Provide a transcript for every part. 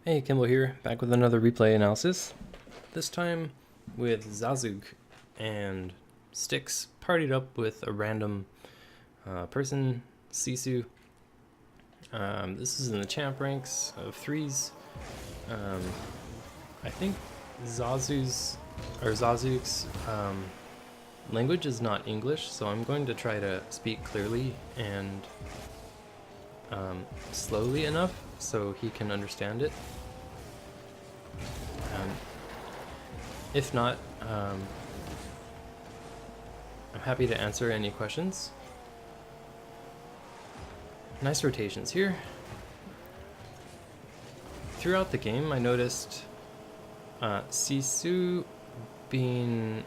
Hey, Kimball here, back with another replay analysis. This time with Zazook and Styx partied up with a random person, Sisu. This is in the champ ranks of 3s. I think Zazook's language is not English, so I'm going to try to speak clearly and slowly enough so he can understand it. If not, I'm happy to answer any questions. Nice rotations here. Throughout the game, I noticed Sisu being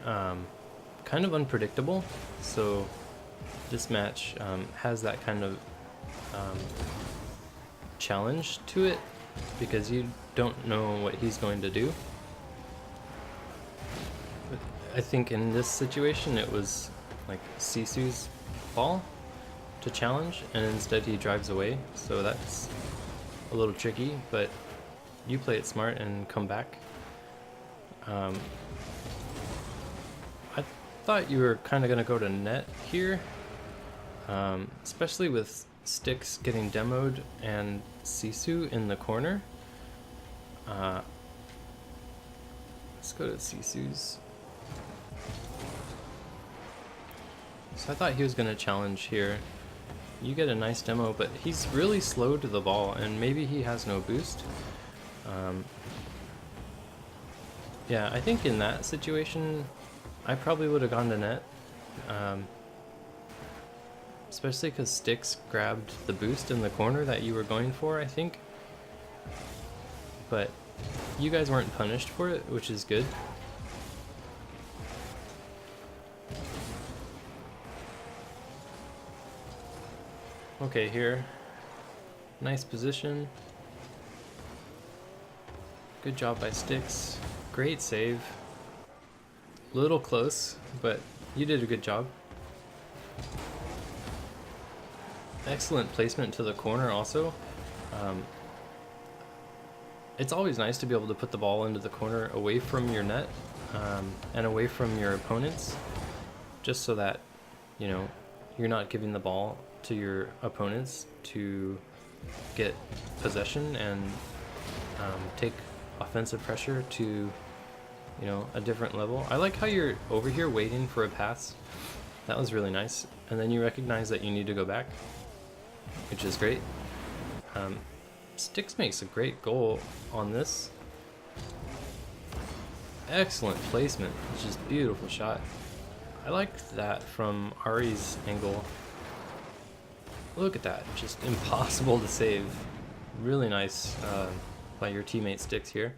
kind of unpredictable, so this match has that kind of challenge to it because you don't know what he's going to do. I think in this situation it was like Sisu's ball to challenge, and instead he drives away, so that's a little tricky, but you play it smart and come back. I thought you were kind of going to go to net here, especially with Styx getting demoed and Sisu in the corner. Let's go to Sisu's. So I thought he was going to challenge here. You get a nice demo, but he's really slow to the ball, and maybe he has no boost. Yeah, I think in that situation, I probably would have gone to net. Especially because Styx grabbed the boost in the corner that you were going for, I think. But you guys weren't punished for it, which is good. Okay, here. Nice position. Good job by Styx. Great save. Little close, but you did a good job. Excellent placement to the corner also. It's always nice to be able to put the ball into the corner away from your net and away from your opponents, just so that, you know, you're not giving the ball to your opponents to get possession and take offensive pressure to, you know, a different level. I like how you're over here waiting for a pass. That was really nice. And then you recognize that you need to go back, which is great. Styx makes a great goal on this. Excellent placement, just beautiful shot. I liked that from Ari's angle. Look at that, just impossible to save. Really nice by your teammate Styx here.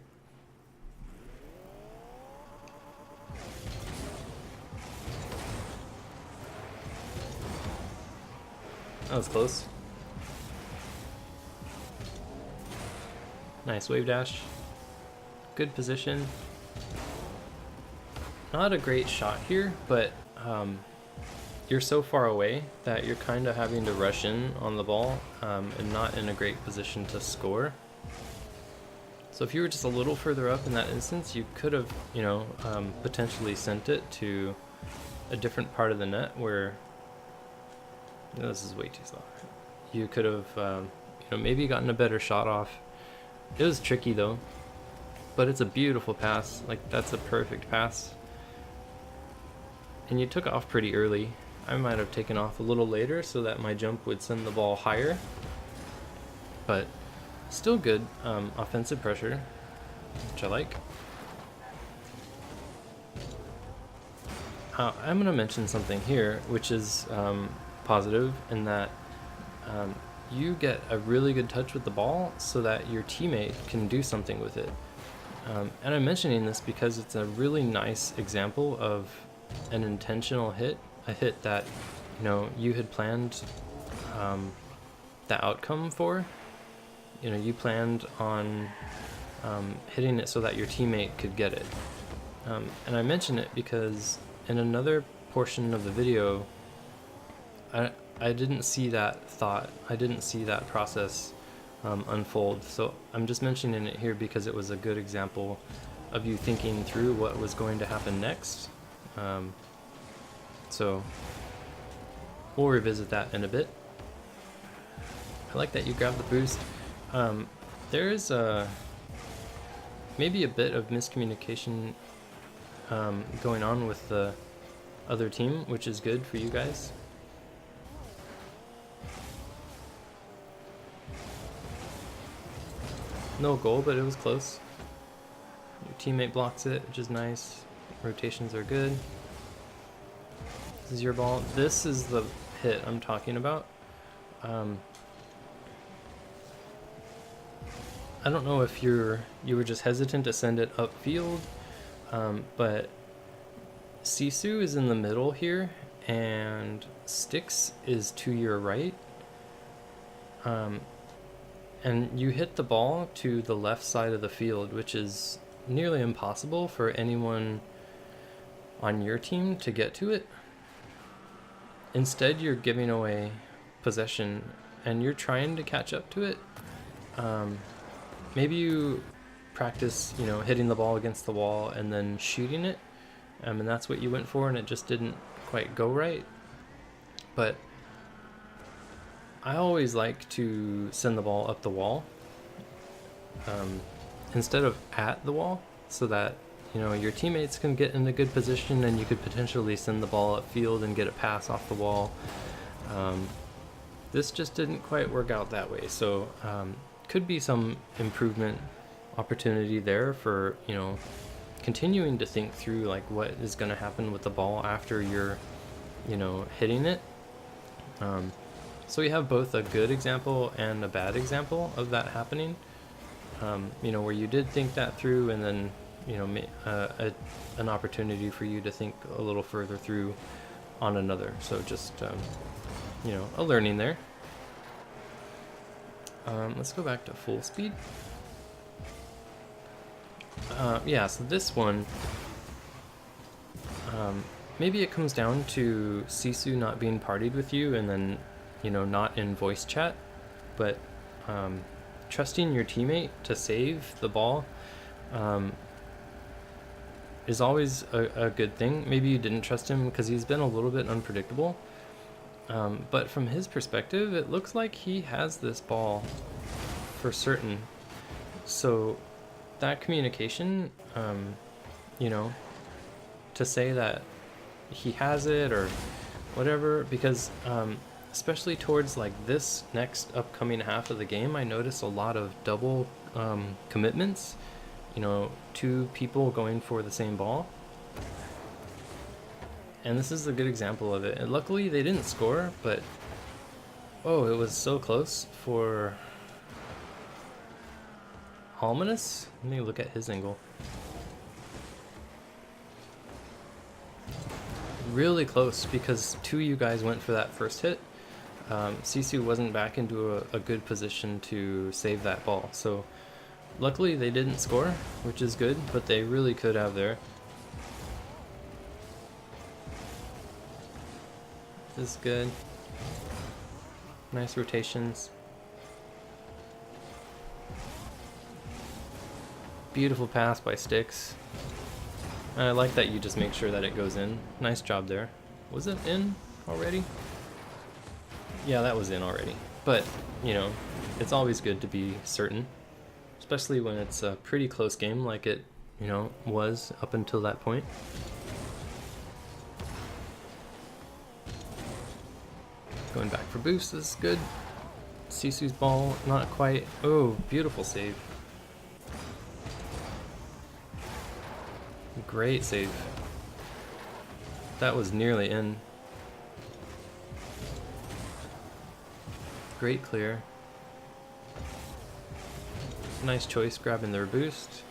That was close. Nice wave dash. Good position. Not a great shot here, but you're so far away that you're kind of having to rush in on the ball and not in a great position to score. So if you were just a little further up in that instance, you could have, you know, potentially sent it to a different part of the net where... No, this is way too slow. You could have, you know, maybe gotten a better shot off. It was tricky though, but it's a beautiful pass. Like, that's a perfect pass. And you took off pretty early. I might have taken off a little later so that my jump would send the ball higher, but still good offensive pressure, which I like. I'm going to mention something here, which is positive in that you get a really good touch with the ball so that your teammate can do something with it. And I'm mentioning this because it's a really nice example of an intentional hit, a hit that, you know, you had planned the outcome for. You know, you planned on hitting it so that your teammate could get it. And I mention it because in another portion of the video, I didn't see that thought. I didn't see that process unfold. So I'm just mentioning it here because it was a good example of you thinking through what was going to happen next. So we'll revisit that in a bit. I like that you grabbed the boost. There is maybe a bit of miscommunication going on with the other team, which is good for you guys. No goal, but it was close. Your teammate blocks it, which is nice. Rotations are good. This is your ball. This is the hit I'm talking about. I don't know if you were just hesitant to send it upfield, but Sisu is in the middle here, and Styx is to your right. And you hit the ball to the left side of the field, which is nearly impossible for anyone on your team to get to it. Instead, you're giving away possession, and you're trying to catch up to it. Maybe you practice, hitting the ball against the wall and then shooting it, and that's what you went for, and it just didn't quite go right. But I always like to send the ball up the wall instead of at the wall, so that your teammates can get in a good position and you could potentially send the ball upfield and get a pass off the wall. This just didn't quite work out that way, so could be some improvement opportunity there for continuing to think through like what is going to happen with the ball after you're hitting it. So we have both a good example and a bad example of that happening, where you did think that through, and then an opportunity for you to think a little further through on another. So just a learning there. Let's go back to full speed. So this one, maybe it comes down to Sisu not being partied with you, and then not in voice chat, but trusting your teammate to save the ball is always a good thing. Maybe you didn't trust him because he's been a little bit unpredictable, but from his perspective, it looks like he has this ball for certain. So that communication, to say that he has it or whatever, because especially towards like this next upcoming half of the game, I notice a lot of double commitments, two people going for the same ball. And this is a good example of it. And luckily they didn't score, but it was so close for Ominous. Let me look at his angle. Really close, because two of you guys went for that first hit. Sisu wasn't back into a good position to save that ball. So luckily they didn't score, which is good, but they really could have there. This is good. Nice rotations. Beautiful pass by Styx. And I like that you just make sure that it goes in. Nice job there. Was it in already? Yeah, that was in already. But, it's always good to be certain, especially when it's a pretty close game like it, was up until that point. Going back for boost, this is good. Sisu's ball, not quite. Oh, beautiful save. Great save. That was nearly in. Great clear. Nice choice grabbing their boost.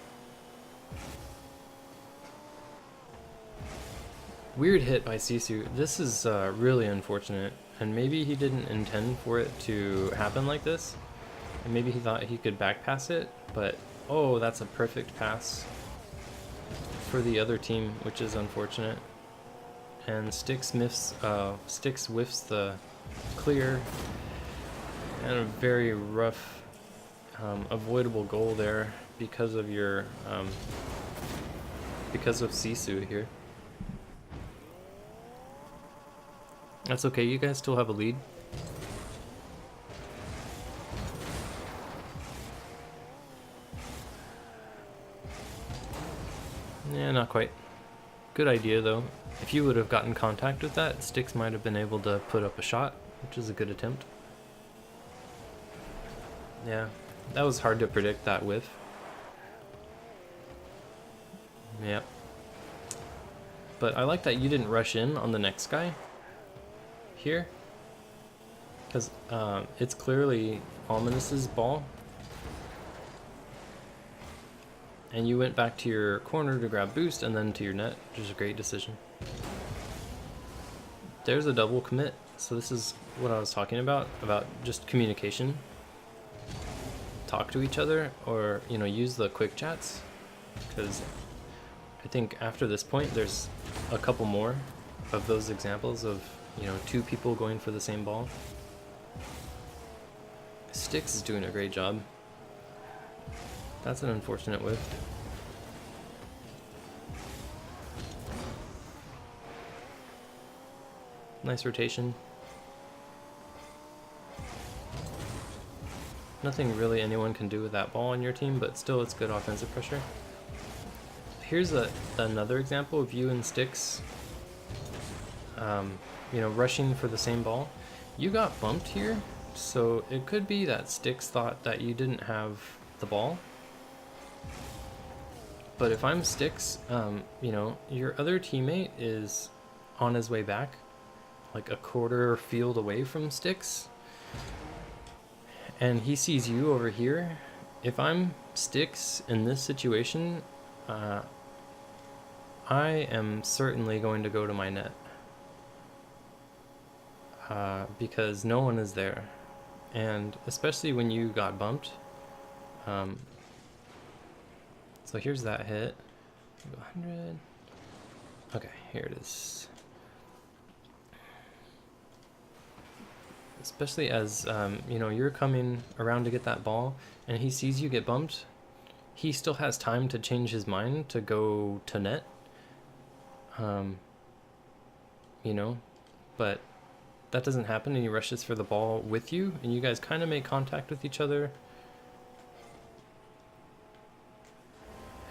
Weird hit by Sisu. This is really unfortunate, and maybe he didn't intend for it to happen like this, and maybe he thought he could back pass it, but that's a perfect pass for the other team, which is unfortunate. And Styx whiffs the clear, and a very rough avoidable goal there because of your because of Sisu here. That's okay, you guys still have a lead. Yeah, not quite. Good idea though. If you would have gotten contact with that, Styx might have been able to put up a shot, which is a good attempt. Yeah, that was hard to predict, that whiff. Yep. But I like that you didn't rush in on the next guy here, because it's clearly Ominous's ball. And you went back to your corner to grab boost and then to your net, which is a great decision. There's a double commit. So this is what I was talking about just communication. Talk to each other, or, you know, use the quick chats. Because I think after this point, there's a couple more of those examples of, you know, two people going for the same ball. Styx is doing a great job. That's an unfortunate whiff. Nice rotation. Nothing really anyone can do with that ball on your team, but still it's good offensive pressure. Here's another example of you and Styx, you know, rushing for the same ball. You got bumped here, so it could be that Styx thought that you didn't have the ball. But if I'm Styx, you know, your other teammate is on his way back, like a quarter field away from Styx, and he sees you over here. If I'm Styx in this situation, I am certainly going to go to my net, because no one is there, and especially when you got bumped. So here's that hit. 100. Okay, here it is. Especially as, you know, you're coming around to get that ball, and he sees you get bumped. He still has time to change his mind to go to net. You know, but that doesn't happen, and he rushes for the ball with you, and you guys kind of make contact with each other.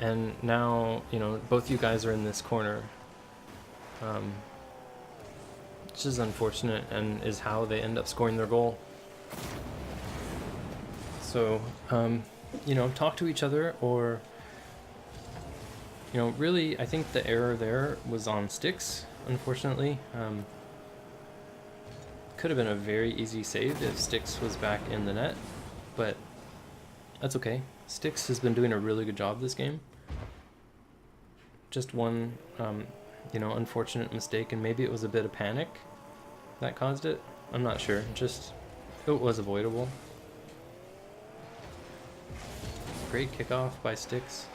And now, you know, both you guys are in this corner, which is unfortunate and is how they end up scoring their goal. So, you know, talk to each other, or, you know, really, I think the error there was on Styx, unfortunately. Could have been a very easy save if Styx was back in the net, but that's okay. Styx has been doing a really good job this game. Just one, you know, unfortunate mistake, and maybe it was a bit of panic that caused it. I'm not sure. Just, it was avoidable. Great kickoff by Styx.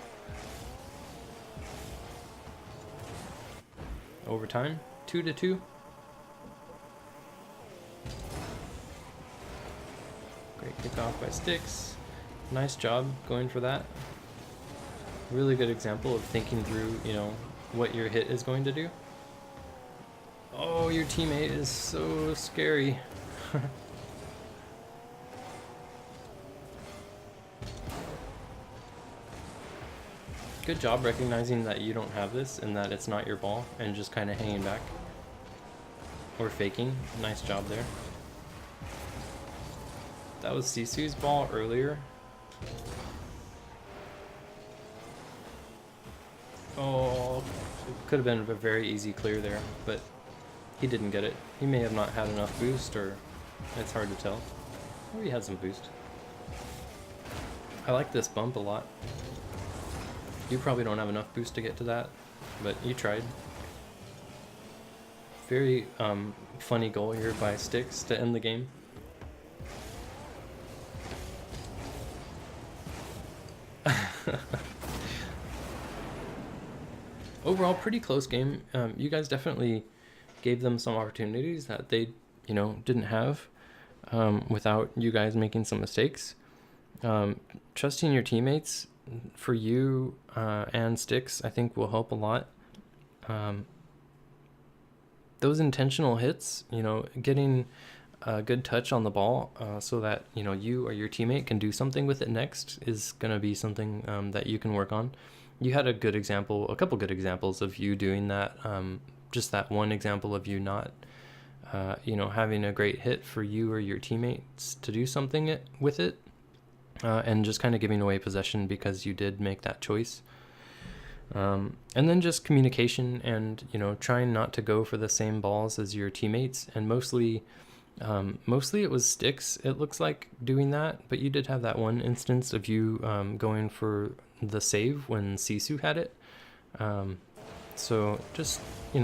Overtime, 2-2. Great kickoff by Styx. Nice job going for that. Really good example of thinking through, you know, what your hit is going to do. Oh, your teammate is so scary. Good job recognizing that you don't have this and that it's not your ball, and just kind of hanging back or faking. Nice job there. That was Sisu's ball earlier. Oh, it could have been a very easy clear there, but he didn't get it. He may have not had enough boost, or it's hard to tell. Or he had some boost. I like this bump a lot. You probably don't have enough boost to get to that, but you tried. Very funny goal here by Styx to end the game. Overall, pretty close game. You guys definitely gave them some opportunities that they, you know, didn't have, without you guys making some mistakes. Trusting your teammates for you and Sticks, I think, will help a lot. Those intentional hits, getting a good touch on the ball so that you or your teammate can do something with it next is going to be something that you can work on. You had a couple good examples of you doing that. Just that one example of you not having a great hit for you or your teammates to do something with it, and just kind of giving away possession because you did make that choice. And then just communication and trying not to go for the same balls as your teammates, and mostly it was Sticks, it looks like, doing that, but you did have that one instance of you going for the save when Sisu had it. So just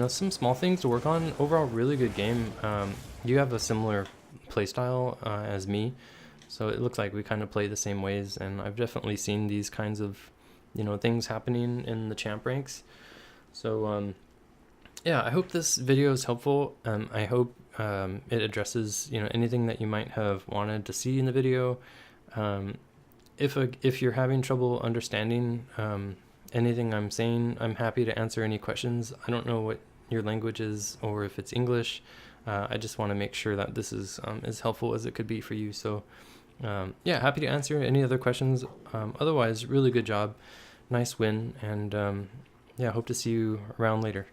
some small things to work on. Overall, really good game. You have a similar playstyle as me, so it looks like we kind of play the same ways, and I've definitely seen these kinds of things happening in the champ ranks. So yeah, I hope this video is helpful. I hope it addresses anything that you might have wanted to see in the video. If you're having trouble understanding anything I'm saying, I'm happy to answer any questions. I don't know what your language is or if it's English. I just want to make sure that this is as helpful as it could be for you. So yeah, happy to answer any other questions. Otherwise, really good job. Nice win. And yeah, hope to see you around later.